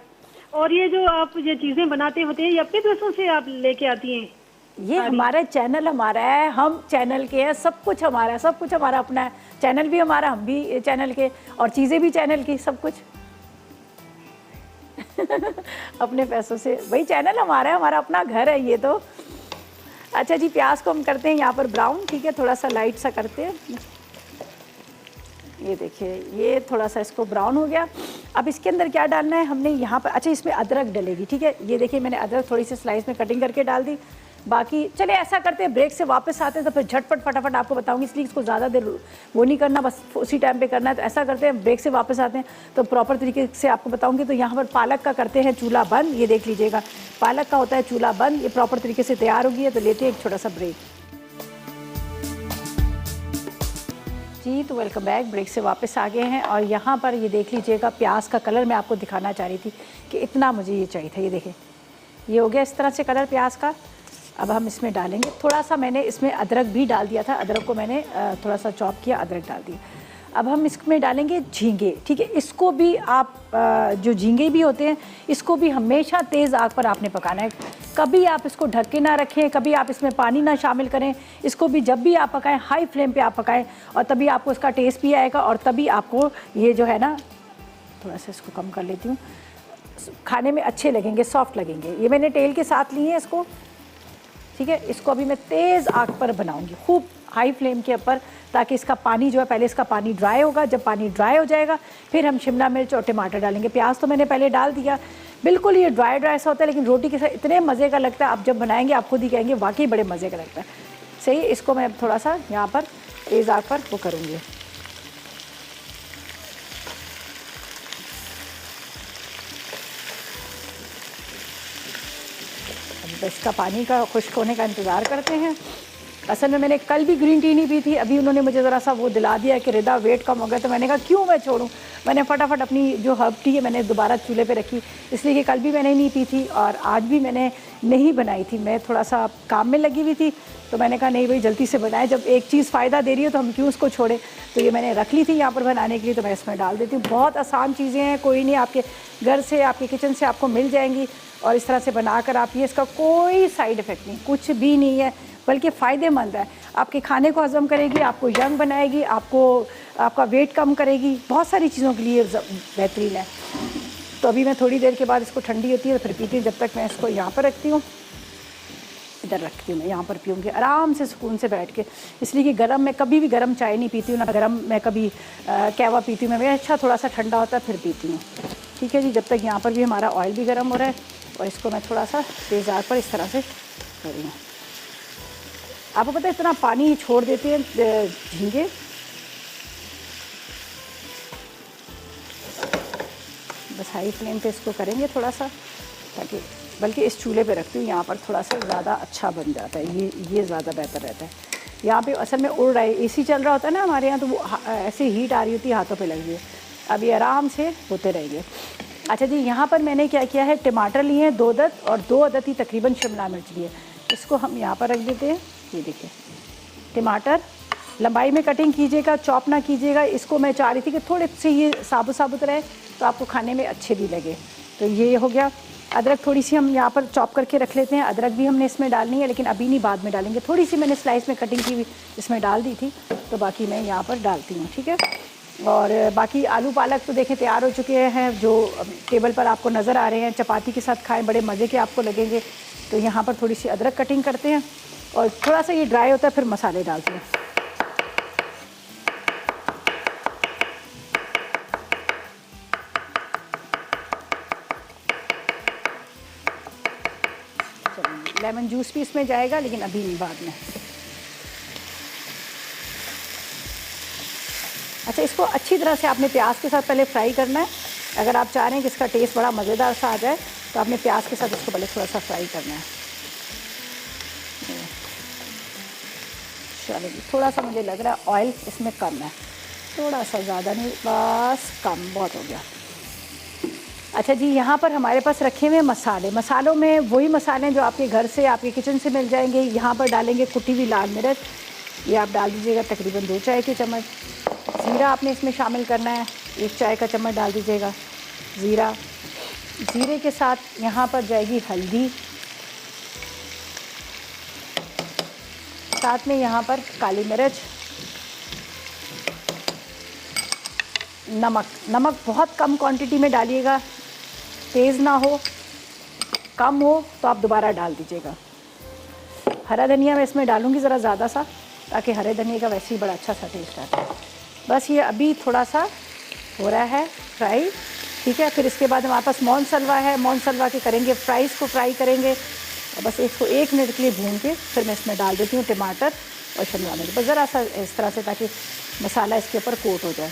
और ये जो आप ये चीज़ें बनाते होते हैं, ये अपने पैसों से आप लेके आती हैं? ये हमारा चैनल हमारा है, हम चैनल के हैं, सब कुछ हमारा है, सब कुछ हमारा अपना है। चैनल भी हमारा, हम भी चैनल के, और चीज़ें भी चैनल की, सब कुछ अपने पैसों से। वही चैनल हमारा है, हमारा अपना घर है ये तो। अच्छा जी, प्याज को हम करते हैं यहाँ पर ब्राउन, ठीक है, थोड़ा सा लाइट सा करते हैं। ये देखिए, ये थोड़ा सा इसको ब्राउन हो गया। अब इसके अंदर क्या डालना है हमने यहाँ पर, अच्छा इसमें अदरक डलेगी, ठीक है। ये देखिए मैंने अदरक थोड़ी सी स्लाइस में कटिंग करके डाल दी। बाकी चले ऐसा करते हैं, ब्रेक से वापस आते हैं तो फिर झटपट फटाफट आपको बताऊंगी, इसलिए इसको ज़्यादा देर वो नहीं करना, बस उसी टाइम पे करना है। तो ऐसा करते हैं, ब्रेक से वापस आते हैं तो प्रॉपर तरीके से आपको बताऊंगी। तो यहाँ पर पालक का करते हैं चूल्हा बंद, ये देख लीजिएगा, पालक का होता है चूल्हा बंद। ये प्रॉपर तरीके से तैयार होगी है, तो लेते हैं एक छोटा सा ब्रेक। जी तो वेलकम बैक, ब्रेक से वापस आ गए हैं। और यहाँ पर ये देख लीजिएगा, प्याज का कलर मैं आपको दिखाना चाह रही थी कि इतना मुझे ये चाहिए था। ये देखें, ये हो गया इस तरह से कलर प्याज का। अब हम इसमें डालेंगे थोड़ा सा, मैंने इसमें अदरक भी डाल दिया था, अदरक को मैंने थोड़ा सा चॉप किया, अदरक डाल दिया। अब हम इसमें डालेंगे झींगे, ठीक है। इसको भी आप जो झींगे भी होते हैं, इसको भी हमेशा तेज़ आग पर आपने पकाना है। कभी आप इसको ढक के ना रखें, कभी आप इसमें पानी ना शामिल करें। इसको भी जब भी आप पकाएं, हाई फ्लेम पे आप पकाएं, और तभी आपको इसका टेस्ट भी आएगा, और तभी आपको ये जो है ना, थोड़ा सा इसको कम कर लेती हूँ, खाने में अच्छे लगेंगे, सॉफ्ट लगेंगे। ये मैंने तेल के साथ लिए हैं इसको, ठीक है। इसको अभी मैं तेज़ आग पर बनाऊंगी, खूब हाई फ्लेम के ऊपर, ताकि इसका पानी जो है, पहले इसका पानी ड्राई होगा। जब पानी ड्राई हो जाएगा फिर हम शिमला मिर्च और टमाटर डालेंगे। प्याज तो मैंने पहले डाल दिया, बिल्कुल ये ड्राई ड्राई सा होता है, लेकिन रोटी के साथ इतने मज़े का लगता है, आप जब बनाएंगे आप खुद ही कहेंगे वाकई बड़े मज़े का लगता है। सही, इसको मैं थोड़ा सा यहाँ पर तेज़ आग पर वो करूँगी। अब इसका पानी का खुश्क होने का इंतज़ार करते हैं। असल में मैंने कल भी ग्रीन टी नहीं पी थी, अभी उन्होंने मुझे ज़रा सा वो दिला दिया कि रिदा वेट कम हो गया, तो मैंने कहा क्यों मैं छोड़ूं। मैंने फटाफट अपनी जो हर्ब टी है मैंने दोबारा चूल्हे पे रखी, इसलिए कि कल भी मैंने नहीं पी थी और आज भी मैंने नहीं बनाई थी। मैं थोड़ा सा काम में लगी हुई थी, तो मैंने कहा नहीं भाई जल्दी से बनाए, जब एक चीज़ फ़ायदा दे रही हो तो हम क्यों उसको छोड़ें। तो ये मैंने रख ली थी यहाँ पर बनाने के लिए, तो मैं इसमें डाल देती हूँ। बहुत आसान चीज़ें हैं, कोई नहीं, आपके घर से, आपके किचन से आपको मिल जाएंगी और इस तरह से बनाकर आप ये, इसका कोई साइड इफ़ेक्ट नहीं, कुछ भी नहीं है, बल्कि फ़ायदेमंद है। आपके खाने को हज़म करेगी, आपको यंग बनाएगी, आपको आपका वेट कम करेगी, बहुत सारी चीज़ों के लिए बेहतरीन है। तो अभी मैं थोड़ी देर के बाद इसको ठंडी होती है तो फिर पीती हूँ। जब तक मैं इसको यहाँ पर रखती हूँ, इधर रखती हूँ, मैं यहाँ पर पीऊँगी आराम से सुकून से बैठ के, इसलिए कि गरम, मैं कभी भी गरम चाय नहीं पीती हूँ, ना गरम मैं कभी कहवा पीती हूँ। मैं अच्छा थोड़ा सा ठंडा होता है फिर पीती हूँ। ठीक है जी, जब तक यहाँ पर भी हमारा ऑयल भी गर्म हो रहा है और इसको मैं थोड़ा सा तेज़ आग पर इस तरह से कर रही हूँ। आपको पता है इतना पानी छोड़ देते हैं झींगे, बस हाई फ्लेम पे इसको करेंगे थोड़ा सा, ताकि, बल्कि इस चूल्हे पे रखती हूँ, यहाँ पर थोड़ा सा ज़्यादा अच्छा बन जाता है, ये ज़्यादा बेहतर रहता है। यहाँ पे असल में उड़ रहा है, एसी चल रहा होता है ना हमारे यहाँ, तो वो ऐसे हीट आ रही होती है, हाथों पे लग रही है। अब ये आराम से होते रहेंगे। अच्छा जी, यहाँ पर मैंने क्या किया है, टमाटर लिए हैं 2 अदद और 2 अदद ही तकरीबन शिमला मिर्च लिए, इसको हम यहाँ पर रख देते हैं। ये देखिए टमाटर लंबाई में कटिंग कीजिएगा, चॉप ना कीजिएगा। इसको मैं चाह रही थी कि थोड़े से ये साबुत साबुत रहे तो आपको खाने में अच्छे भी लगे। तो ये हो गया। अदरक थोड़ी सी हम यहाँ पर चॉप करके रख लेते हैं, अदरक भी हमने इसमें डालनी है, लेकिन अभी नहीं, बाद में डालेंगे। थोड़ी सी मैंने स्लाइस में कटिंग की हुई इसमें डाल दी थी, तो बाकी मैं यहाँ पर डालती हूँ। ठीक है, और बाकी आलू पालक तो देखें तैयार हो चुके हैं, जो टेबल पर आपको नज़र आ रहे हैं। चपाती के साथ खाएं, बड़े मज़े के आपको लगेंगे। तो यहाँ पर थोड़ी सी अदरक कटिंग करते हैं और थोड़ा सा ये ड्राई होता है फिर मसाले डालते हैं। लेमन जूस भी इसमें जाएगा, लेकिन अभी नहीं, बाद में। अच्छा, इसको अच्छी तरह से आपने प्याज के साथ पहले फ्राई करना है। अगर आप चाह रहे हैं कि इसका टेस्ट बड़ा मज़ेदार सा आ जाए तो आपने प्याज के साथ इसको पहले थोड़ा सा फ्राई करना है। चलो जी, थोड़ा सा मुझे लग रहा है ऑयल इसमें कम है, थोड़ा सा, ज़्यादा नहीं, बस कम, बहुत हो गया। अच्छा जी, यहाँ पर हमारे पास रखे हुए मसाले, मसालों में वही मसाले हैं जो आपके घर से, आपके किचन से मिल जाएंगे। यहाँ पर डालेंगे कुटी हुई लाल मिर्च, ये आप डाल दीजिएगा तकरीबन 2 चाय के चम्मच। ज़ीरा आपने इसमें शामिल करना है, 1 चाय का चम्मच डाल दीजिएगा ज़ीरा। ज़ीरे के साथ यहाँ पर जाएगी हल्दी, साथ में यहाँ पर काली मिर्च, नमक। नमक बहुत कम क्वांटिटी में डालिएगा, तेज़ ना हो, कम हो तो आप दोबारा डाल दीजिएगा। हरा धनिया मैं इसमें डालूँगी ज़रा ज़्यादा सा, ताकि हरे धनिया का वैसे ही बड़ा अच्छा सा टेस्ट आता है। बस ये अभी थोड़ा सा हो रहा है फ्राई। ठीक है, फिर इसके बाद हमारे पास मौन सलवा है, मौन सलवा के करेंगे फ्राइज़ को फ्राई करेंगे। और बस इसको 1 मिनट के लिए भून के फिर मैं इसमें डाल देती हूँ टमाटर और शिमला मिर्च, बस ज़रा सा इस तरह से, ताकि मसाला इसके ऊपर कोट हो जाए।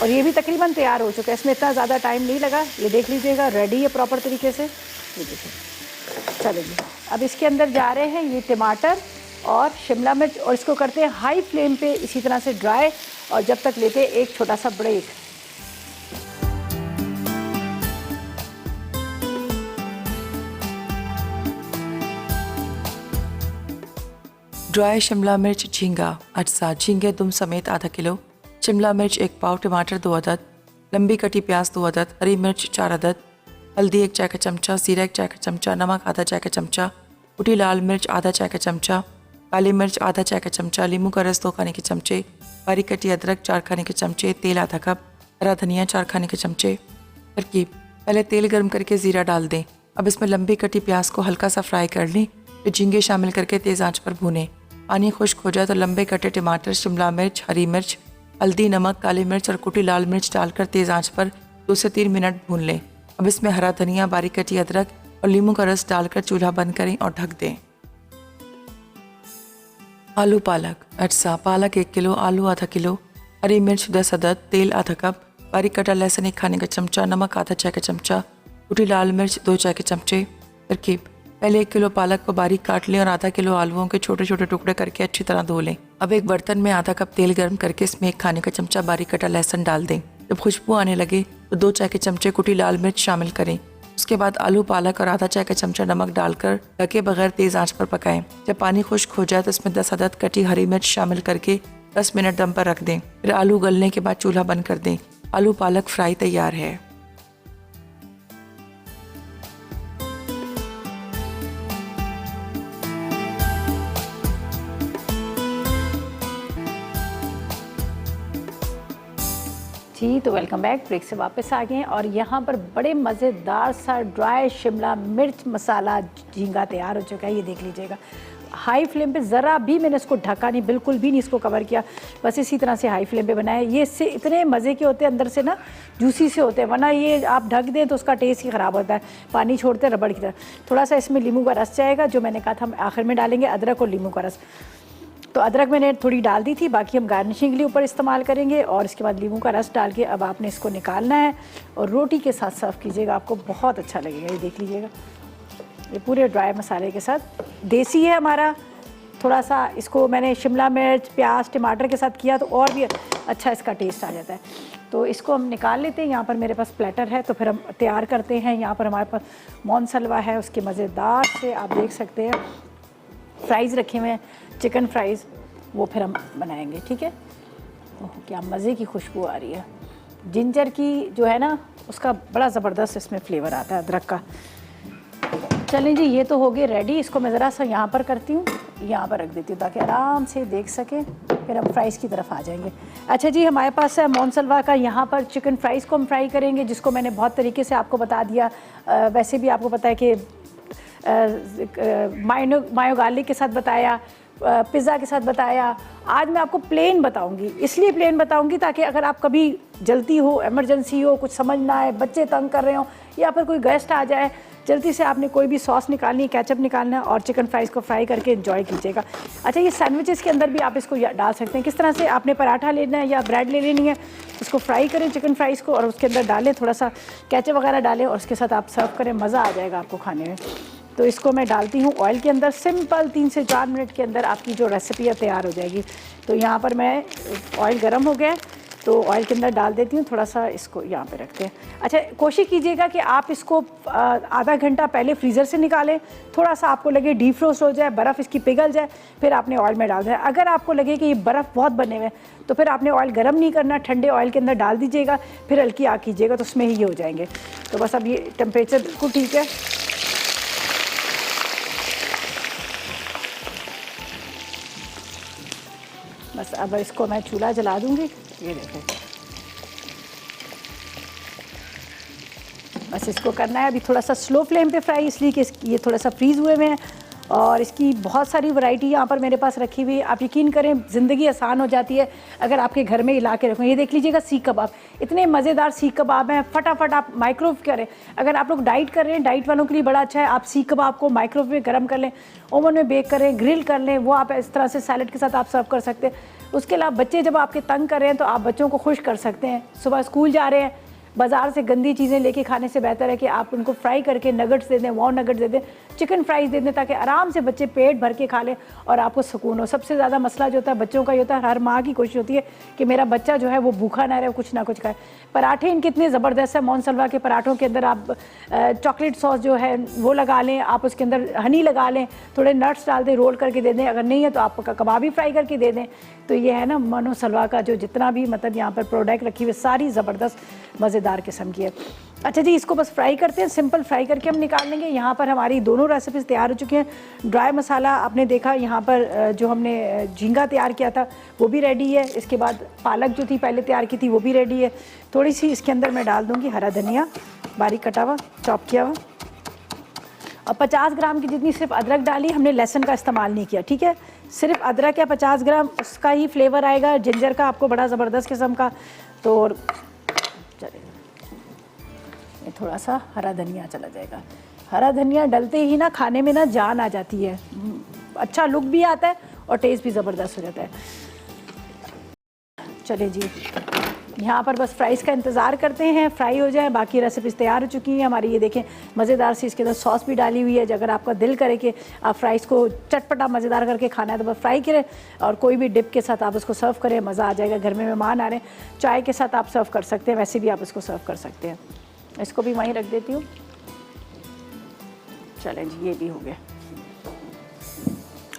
और ये भी तकरीबन तैयार हो चुका है, इसमें इतना ज़्यादा टाइम नहीं लगा। ये देख लीजिएगा, रेडी है प्रॉपर तरीके से। ये देखिए, चलिए अब इसके अंदर जा रहे हैं ये टमाटर और शिमला मिर्च, और इसको करते हैं हाई फ्लेम पे इसी तरह से ड्राई, और जब तक लेते हैं एक छोटा सा ब्रेक। ड्राई शिमला मिर्च झींगा अज्जा, झींगे दुम समेत आधा किलो, शिमला मिर्च 1 पाव, टमाटर 2 अदद, लंबी कटी प्याज 2 अदद, हरी मिर्च 4 अदद, हल्दी 1 चाय का चमचा, जीरा 1 चाय का चमचा, नमक आधा चाय का चमचा, कुटी लाल मिर्च आधा चाय का चमचा, काली मिर्च आधा चाय का चमचा, नींबू का रस 2 खाने के चमचे, बारीक कटी अदरक 4 खाने के चमचे, तेल आधा कप, हरा धनिया 4 खाने के चमचे। तरकीब: पहले तेल गर्म करके ज़ीरा डाल दें। अब इसमें लंबी कटी प्याज को हल्का सा फ्राई कर लें, फिर झींगे शामिल करके तेज़ आंच पर भूनें। पानी खुश्क हो जाए तो लंबे कटे टमाटर, शिमला मिर्च, हरी मिर्च, हल्दी, नमक, काली मिर्च और कुटी लाल मिर्च डालकर तेज़ आंच पर 2 से 3 मिनट भून लें। अब इसमें हरा धनिया, बारीक कटी अदरक और नींबू का रस डालकर चूल्हा बंद करें और ढक दें। आलू पालक अटसा। पालक 1 किलो, आलू आधा किलो, हरी मिर्च 10 अदद, तेल आधा कप, बारीक कटा लहसुन 1 खाने का चमचा, नमक आधा चाय का चमचा, कुटी लाल मिर्च 2 चाय के चमचे। तरकीब: पहले 1 किलो पालक को बारीक काट लें और आधा किलो आलूओं के छोटे छोटे टुकड़े करके अच्छी तरह धो लें। अब एक बर्तन में आधा कप तेल गर्म करके इसमें 1 खाने का चमचा बारीक कटा लहसुन डाल दें। जब खुशबू आने लगे तो 2 चाय के चमचे कुटी लाल मिर्च शामिल करें। उसके बाद आलू, पालक और आधा चाय का चमचा नमक डालकर ढके बगैर तेज आंच पर पकाएं। जब पानी खुश्क हो जाए तो इसमें 10 अदद कटी हरी मिर्च शामिल करके 10 मिनट दम पर रख दें। फिर आलू गलने के बाद चूल्हा बंद कर दें। आलू पालक फ्राई तैयार है। जी तो वेलकम बैक। ब्रेक से वापस आ गए हैं और यहाँ पर बड़े मज़ेदार सा ड्राई शिमला मिर्च मसाला झींगा तैयार हो चुका है। ये देख लीजिएगा, हाई फ्लेम पे ज़रा भी मैंने इसको ढका नहीं, बिल्कुल भी नहीं इसको कवर किया, बस इसी तरह से हाई फ्लेम पे बनाए। ये इससे इतने मज़े के होते हैं, अंदर से ना जूसी से होते हैं, वरना ये आप ढक दें तो उसका टेस्ट ही ख़राब होता है, पानी छोड़ते हैं रबड़ की तरह। थोड़ा सा इसमें नींबू का रस जाएगा, जो मैंने कहा था हम आखिर में डालेंगे, अदरक और नींबू का रस। तो अदरक मैंने थोड़ी डाल दी थी, बाकी हम गार्निशिंग के लिए ऊपर इस्तेमाल करेंगे। और इसके बाद नींबू का रस डाल के अब आपने इसको निकालना है और रोटी के साथ सर्व कीजिएगा, आपको बहुत अच्छा लगेगा। ये देख लीजिएगा, ये पूरे ड्राई मसाले के साथ, देसी है हमारा। थोड़ा सा इसको मैंने शिमला मिर्च, प्याज, टमाटर के साथ किया तो और भी अच्छा इसका टेस्ट आ जाता है। तो इसको हम निकाल लेते हैं। यहाँ पर मेरे पास प्लेटर है तो फिर हम तैयार करते हैं। यहाँ पर हमारे पास मोनसलवा है, उसके मज़ेदार से आप देख सकते हैं फ्राइज़ रखे हुए हैं, चिकन फ्राइज़, वो फिर हम बनाएंगे। ठीक है। ओह क्या मज़े की खुशबू आ रही है। जिंजर की जो है ना, उसका बड़ा ज़बरदस्त इसमें फ्लेवर आता है, अदरक का। चलें जी, ये तो हो गए रेडी। इसको मैं ज़रा सा यहाँ पर करती हूँ, यहाँ पर रख देती हूँ ताकि आराम से देख सकें, फिर हम फ्राइज़ की तरफ आ जाएंगे। अच्छा जी, हमारे पास है मोनसलवा का, यहाँ पर चिकन फ्राइज़ को हम फ्राई करेंगे, जिसको मैंने बहुत तरीके से आपको बता दिया। वैसे भी आपको पता है कि मायो गार्लिक के साथ बताया, पिज़्ज़ा के साथ बताया। आज मैं आपको प्लेन बताऊंगी, इसलिए प्लेन बताऊंगी ताकि अगर आप कभी जल्दी हो, इमरजेंसी हो, कुछ समझ ना आए, बच्चे तंग कर रहे हो या फिर कोई गेस्ट आ जाए, जल्दी से आपने कोई भी सॉस निकालनी है, केचप निकालना है और चिकन फ्राइज़ को फ्राई करके एंजॉय कीजिएगा। अच्छा, ये सैंडविचेस के अंदर भी आप इसको डाल सकते हैं। किस तरह से आपने पराठा लेना है या ब्रेड ले लेनी है, इसको फ्राई करें चिकन फ्राइज़ को और उसके अंदर डालें, थोड़ा सा केचप वगैरह डालें और उसके साथ आप सर्व करें, मज़ा आ जाएगा आपको खाने में। तो इसको मैं डालती हूँ ऑयल के अंदर, सिंपल 3 से 4 मिनट के अंदर आपकी जो रेसिपी है तैयार हो जाएगी। तो यहाँ पर मैं ऑयल गर्म हो गया तो ऑयल के अंदर डाल देती हूँ, थोड़ा सा इसको यहाँ पे रखते हैं। अच्छा, कोशिश कीजिएगा कि आप इसको आधा घंटा पहले फ्रीज़र से निकालें, थोड़ा सा आपको लगे डीफ्रोस्ट हो जाए, बर्फ़ इसकी पिघल जाए, फिर आपने ऑयल में डाल दें। अगर आपको लगे कि ये बर्फ़ बहुत बने हुए तो फिर आपने ऑयल गर्म नहीं करना, ठंडे ऑयल के अंदर डाल दीजिएगा, फिर हल्की आग कीजिएगा तो उसमें ही ये हो जाएंगे। तो बस अब ये टेम्परेचर बिल्कुल ठीक है। बस अब इसको मैं चूल्हा जला दूंगी। ये देखें, बस इसको करना है अभी थोड़ा सा स्लो फ्लेम पे फ्राई, इसलिए कि ये थोड़ा सा फ्रीज़ हुए हुए हैं और इसकी बहुत सारी वैरायटी यहाँ पर मेरे पास रखी हुई है। आप यकीन करें, ज़िंदगी आसान हो जाती है अगर आपके घर में ला के रखें। ये देख लीजिएगा, सीख कबाब, इतने मज़ेदार सीख कबाब हैं, फटाफट आप माइक्रोवेव करें। अगर आप लोग डाइट कर रहे हैं, डाइट वालों के लिए बड़ा अच्छा है, आप सीख कबाब को माइक्रोवेव में गर्म कर लें, ओवन में बेक करें, ग्रिल कर लें, वो आप इस तरह से सैलड के साथ आप सर्व कर सकते हैं। उसके अलावा बच्चे जब आपके तंग कर रहे हैं तो आप बच्चों को खुश कर सकते हैं। सुबह स्कूल जा रहे हैं, बाज़ार से गंदी चीज़ें लेके खाने से बेहतर है कि आप उनको फ्राई करके नगट्स दे दें, वाव नगट्स दे दें, चिकन फ्राइज़ दे दें, ताकि आराम से बच्चे पेट भर के खा लें और आपको सुकून हो। सबसे ज़्यादा मसला जो होता है बच्चों का ही होता है, हर माँ की कोशिश होती है कि मेरा बच्चा जो है वो भूखा ना रहे, कुछ ना कुछ खाए। पराठे इनके इतने ज़बरदस्त है, मोनसलवा के पराठों के अंदर आप चॉकलेट सॉस जो है वो लगा लें, आप उसके अंदर हनी लगा लें, थोड़े नट्स डाल दें, रोल करके दे दें, अगर नहीं है तो आप कबाबी फ्राई करके दे दें। तो ये है ना मोनसलवा का जो जितना भी मतलब यहाँ पर प्रोडक्ट रखी हुई सारी ज़बरदस्त मज़ेदार किस्म की है। अच्छा जी, इसको बस फ्राई करते हैं, सिंपल फ्राई करके हम निकाल लेंगे। यहाँ पर हमारी दोनों रेसिपीज़ तैयार हो चुकी हैं। ड्राई मसाला आपने देखा, यहाँ पर जो हमने झींगा तैयार किया था वो भी रेडी है। इसके बाद पालक जो थी पहले तैयार की थी वो भी रेडी है। थोड़ी सी इसके अंदर मैं डाल दूँगी हरा धनिया, बारीक कटा हुआ, चॉप किया हुआ, और 50 ग्राम की जितनी सिर्फ अदरक डाली, हमने लहसुन का इस्तेमाल नहीं किया, ठीक है। सिर्फ अदरक है 50 ग्राम, उसका ही फ्लेवर आएगा, जिंजर का आपको बड़ा ज़बरदस्त किस्म का। तो चलिए ये थोड़ा सा हरा धनिया चला जाएगा। हरा धनिया डलते ही ना खाने में ना जान आ जाती है, अच्छा लुक भी आता है और टेस्ट भी ज़बरदस्त हो जाता है। चलिए जी, यहाँ पर बस फ्राइज़ का इंतज़ार करते हैं, फ्राई हो जाए। बाकी रेसिपीज़ तैयार हो चुकी हैं हमारी। ये देखें मज़ेदार सी इसके अंदर सॉस भी डाली हुई है। अगर आपका दिल करे कि आप फ्राइज़ को चटपटा मज़ेदार करके खाना है तो बस फ्राई करें, और कोई भी डिप के साथ आप उसको सर्व करें, मज़ा आ जाएगा। घर में मेहमान आ रहे हैं, चाय के साथ आप सर्व कर सकते हैं, वैसे भी आप इसको सर्व कर सकते हैं। इसको भी वहीं रख देती हूँ। चलें जी, ये भी हो गया।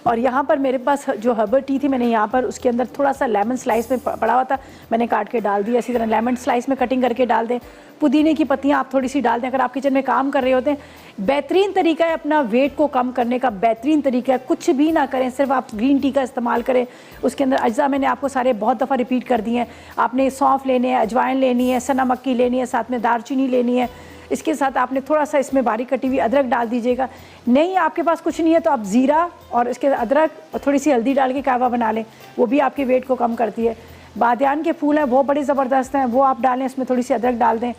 और यहाँ पर मेरे पास जो हर्बल टी थी, मैंने यहाँ पर उसके अंदर थोड़ा सा लेमन स्लाइस में पड़ा हुआ था, मैंने काट के डाल दिया। इसी तरह लेमन स्लाइस में कटिंग करके डाल दें। पुदीने की पत्तियाँ आप थोड़ी सी डाल दें। अगर आप किचन में काम कर रहे होते हैं, बेहतरीन तरीका है अपना वेट को कम करने का, बेहतरीन तरीका है। कुछ भी ना करें, सिर्फ आप ग्रीन टी का इस्तेमाल करें। उसके अंदर अज्जा मैंने आपको सारे बहुत दफ़ा रिपीट कर दिए हैं। आपने सौंफ लेने हैं, अजवाइन लेनी है, सना मक्की लेनी है, साथ में दालचीनी लेनी है। इसके साथ आपने थोड़ा सा इसमें बारीक कटी हुई अदरक डाल दीजिएगा। नहीं आपके पास कुछ नहीं है तो आप ज़ीरा और इसके अदरक और थोड़ी सी हल्दी डाल के कहवा बना लें, वो भी आपके वेट को कम करती है। बादियान के फूल हैं, वो बड़े ज़बरदस्त हैं, वो आप डालें, इसमें थोड़ी सी अदरक डाल दें,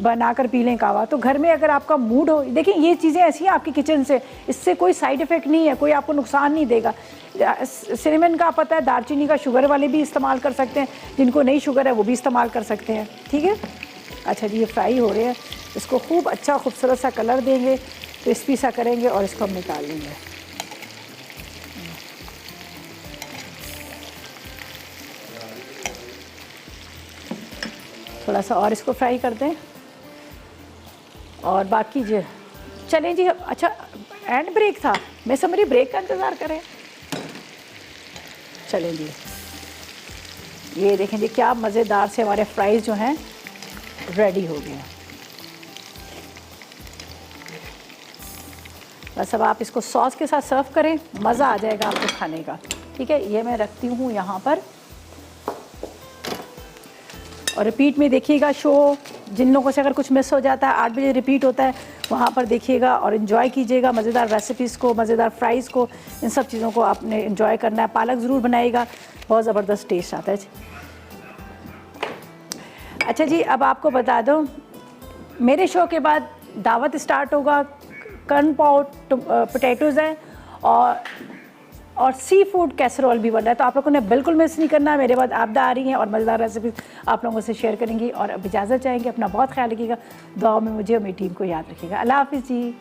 बनाकर पी लें कहवा। तो घर में अगर आपका मूड हो, देखिए ये चीज़ें ऐसी हैं आपकी किचन से, इससे कोई साइड इफ़ेक्ट नहीं है, कोई आपको नुकसान नहीं देगा। सिनेमन का पता है, दालचीनी का शुगर वाले भी इस्तेमाल कर सकते हैं, जिनको नहीं शुगर है वो भी इस्तेमाल कर सकते हैं, ठीक है। अच्छा जी, ये फ्राई हो रहे हैं, इसको खूब अच्छा खूबसूरत सा कलर देंगे, क्रिस्पी सा करेंगे और इसको हम निकाल लेंगे। थोड़ा सा और इसको फ्राई कर दें और बाकी जो चलें जी। अच्छा एंड ब्रेक था, मैं समझ रही ब्रेक का इंतज़ार करें। चलें जी, ये देखें जी क्या मज़ेदार से हमारे फ्राइज़ जो हैं रेडी हो गए हैं। बस अब आप इसको सॉस के साथ सर्व करें, मज़ा आ जाएगा आपको खाने का, ठीक है। ये मैं रखती हूँ यहाँ पर। और रिपीट में देखिएगा शो, जिन लोगों से अगर कुछ मिस हो जाता है, 8 बजे रिपीट होता है, वहाँ पर देखिएगा और इन्जॉय कीजिएगा मज़ेदार रेसिपीज़ को, मज़ेदार फ्राइज़ को। इन सब चीज़ों को आपने इन्जॉय करना है। पालक ज़रूर बनाइएगा, बहुत ज़बरदस्त टेस्ट आता है। अच्छा जी, अब आपको बता दूं, मेरे शो के बाद दावत स्टार्ट होगा। कर्न पॉट पोटैटोज़ हैं और सी फूड कैसरोल भी बन रहा है, तो आप लोगों ने बिल्कुल मिस नहीं करना। मेरे बाद आपदा आ रही हैं और मज़ेदार रेसिपी आप लोगों से शेयर करेंगी। और अब इजाज़त चाहेंगे, अपना बहुत ख्याल रखिएगा, दुआ में मुझे और मेरी टीम को याद रखिएगा। अल्लाह हाफ़िज़ जी।